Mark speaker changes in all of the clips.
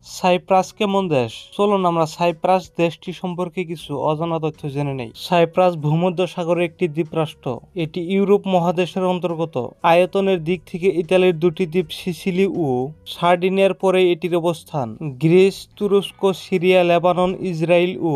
Speaker 1: Cypress কেমন দেশ? চলুন আমরা সাইপ্রাস দেশটি সম্পর্কে কিছু অজানা তথ্য জেনে নেই। সাইপ্রাস ভূমধ্যসাগরের একটি দ্বীপরাষ্ট্র। এটি ইউরোপ মহাদেশের অন্তর্গত। আয়তনের দিক থেকে ইতালির দুটি দ্বীপ সিসিলি ও সার্ডিনিয়ার পরে এটির অবস্থান। গ্রিস, তুরস্ক, সিরিয়া, লেবানন, ইসরায়েল ও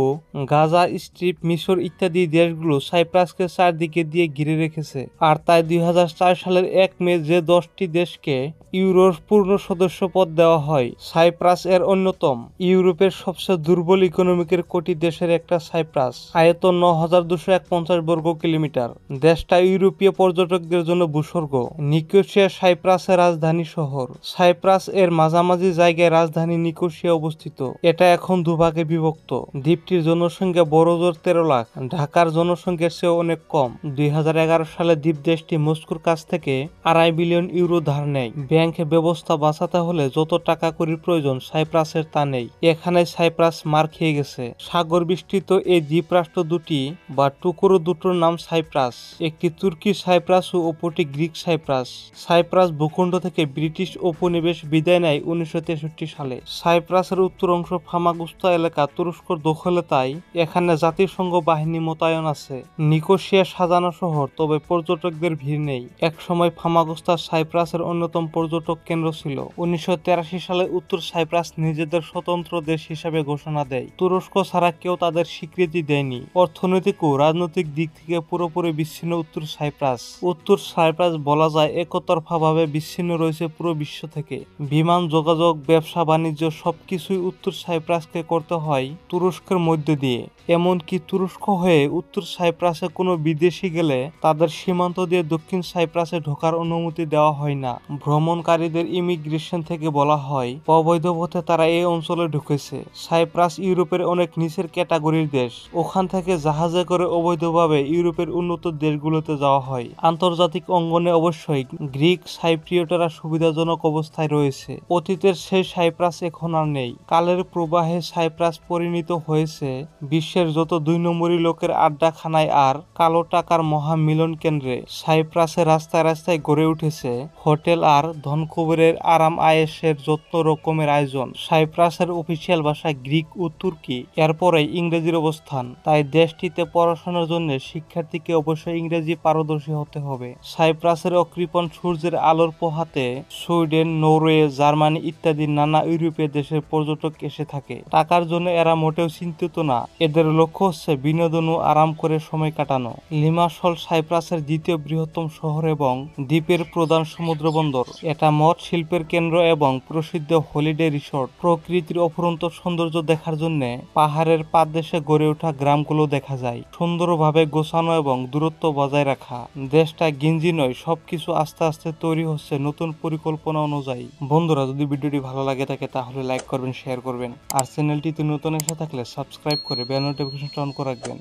Speaker 1: গাজা স্ট্রিপ, মিশর ইত্যাদি দেশগুলো সাইপ্রাসকে চারদিকে দিয়ে ঘিরে রেখেছে। আর তাই 2004 সালের 1 মে যে 10টি দেশকে ইউরোর পূর্ণ সদস্য পদ দেওয়া হয়, সাইপ্রাস এর অন্যতম। ইউরোপের সবচেয়ে দুর্বল ইকোনমিকের কোটি দেশের একটা সাইপ্রাস। আয়তন 9251 বর্গ কিলোমিটার। দেশটা ইউরোপীয় পর্যটকদের জন্য ভূস্বর্গ। নিকোসিয়া সাইপ্রাসের রাজধানী শহর। সাইপ্রাস এর মাঝামাঝি জায়গায় রাজধানী নিকোসিয়া অবস্থিত। এটা এখন দুভাগে বিভক্ত। দ্বীপটির জনসংখ্যা বড়জোর 13 লাখ। ঢাকার জনসংখ্যার চেয়ে অনেক কম। 2011 সালে দ্বীপ দেশটি মস্কোর কাছ থেকে 2.5 বিলিয়ন ইউরো ধার নেয়। ব্যাংক ব্যবস্থা বাঁচাতে হলে যত টাকা কড়ির প্রয়োজন সাইপ্রাসের তা নেই। এখানে সাইপ্রাস মার খেয়ে গেছে। সাগর বিস্তৃত এই দ্বীপরাষ্ট্র দুটি বা টুকরো দুটোর নাম সাইপ্রাস। একটি তুর্কি সাইপ্রাস ও অপরটি গ্রিক সাইপ্রাস। সাইপ্রাস ভূখণ্ড থেকে ব্রিটিশ উপনিবেশ বিদায় নেয় 1963 সালে। সাইপ্রাসের উত্তর অংশ ফামাগুস্তা এলাকা তুরস্কর দখলে, তাই এখানে জাতিসংঘ বাহিনী মোতায়েন আছে। নিকোসিয়া সাজানো শহর, তবে পর্যটকদের ভিড় নেই। একসময় ফামাগুস্তা সাইপ্রাসের অন্যতম পর্যটক কেন্দ্র ছিল। 1983 সালে উত্তর সাইপ্রাস নিজেদের স্বতন্ত্র দেশ হিসেবে ঘোষণা দেয়। তুরস্ক ছাড়া কেউ তাদের স্বীকৃতি দেয়নি। অর্থনৈতিক ও রাজনৈতিক দিক থেকে পুরোপুরি বিচ্ছিন্ন উত্তর সাইপ্রাস। উত্তর সাইপ্রাস বলা যায় একতরফাভাবে বিচ্ছিন্ন রয়েছে পুরো বিশ্ব থেকে। বিমান যোগাযোগ, ব্যবসা বাণিজ্য সবকিছুই উত্তর সাইপ্রাসকে করতে হয় তুরস্কের মধ্য দিয়ে। এমনকি তুরস্ক হয়ে উত্তর সাইপ্রাসে কোনো বিদেশি গেলে তাদের সীমান্ত দিয়ে দক্ষিণ সাইপ্রাসে ঢোকার অনুমতি দেওয়া হয় না। ভ্রমণকারীদের ইমিগ্রেশন থেকে বলা হয় অবৈধ পথে তারা এই অঞ্চলে ঢুকেছে। সাইপ্রাস ইউরোপের অনেক নিচের ক্যাটাগরির দেশ। ওখান থেকে জাহাজে করে অবৈধভাবে ইউরোপের উন্নত দেশগুলোতে যাওয়া হয়। আন্তর্জাতিক অঙ্গনে অবশ্যই গ্রিক সাইপ্রিয়টরা সুবিধাজনক অবস্থায় রয়েছে। অতীতের সেই সাইপ্রাস এখন আর নেই। কালের প্রবাহে সাইপ্রাস পরিণত হয়েছে বিশ্বের যত 2 নম্বরী লোকের আড্ডাখানায় আর কালো টাকার মহা মিলন কেন্দ্রে। সাইপ্রাসের রাস্তায় রাস্তায় গড়ে উঠেছে হোটেল আর ধনকুবেরের আরাম আয়েশের যত রকমের আয়োজন। সাইপ্রাসের অফিসিয়াল ভাষা গ্রিক ও তুর্কি, এরপরে ইংরেজির অবস্থান। তাই দেশটিতে পড়াশোনার জন্য শিক্ষার্থীকে অবশ্যই ইংরেজি পারদর্শী হতে হবে। সাইপ্রাসের অকৃপণ সূর্যের আলোর পোহাতে সুইডেন, নরওয়ে, জার্মানি ইত্যাদি নানা ইউরোপীয় দেশের পর্যটক এসে থাকে। টাকার জন্য এরা মোটেও চিন্তিত না। এদের লক্ষ্য হচ্ছে বিনোদন ও আরাম করে সময় কাটানো। লিমাসল সাইপ্রাসের দ্বিতীয় বৃহত্তম শহর এবং দ্বীপের প্রধান সমুদ্র বন্দর। এটা মঠ শিল্পের কেন্দ্র এবং প্রসিদ্ধ হলিডে রিসোর্ট। প্রকৃতির অফুরন্ত সৌন্দর্য দেখার জন্য পাহাড়ের পাদদেশে গড়ে ওঠা গ্রামগুলো দেখা যায়। সুন্দরভাবে গোছানো এবং দূরত্ব বজায় রাখা। দেশটা গিঞ্জি নয়, সবকিছু আস্তে আস্তে তৈরি হচ্ছে নতুন পরিকল্পনা অনুযায়ী। বন্ধুরা, যদি ভিডিওটি ভালো লাগে থাকে তাহলে লাইক করবেন, শেয়ার করবেন। আর চ্যানেলটিতে নতুন এসে থাকলে সাবস্ক্রাইব করে বেল নোটিফিকেশনটা অন করে রাখবেন।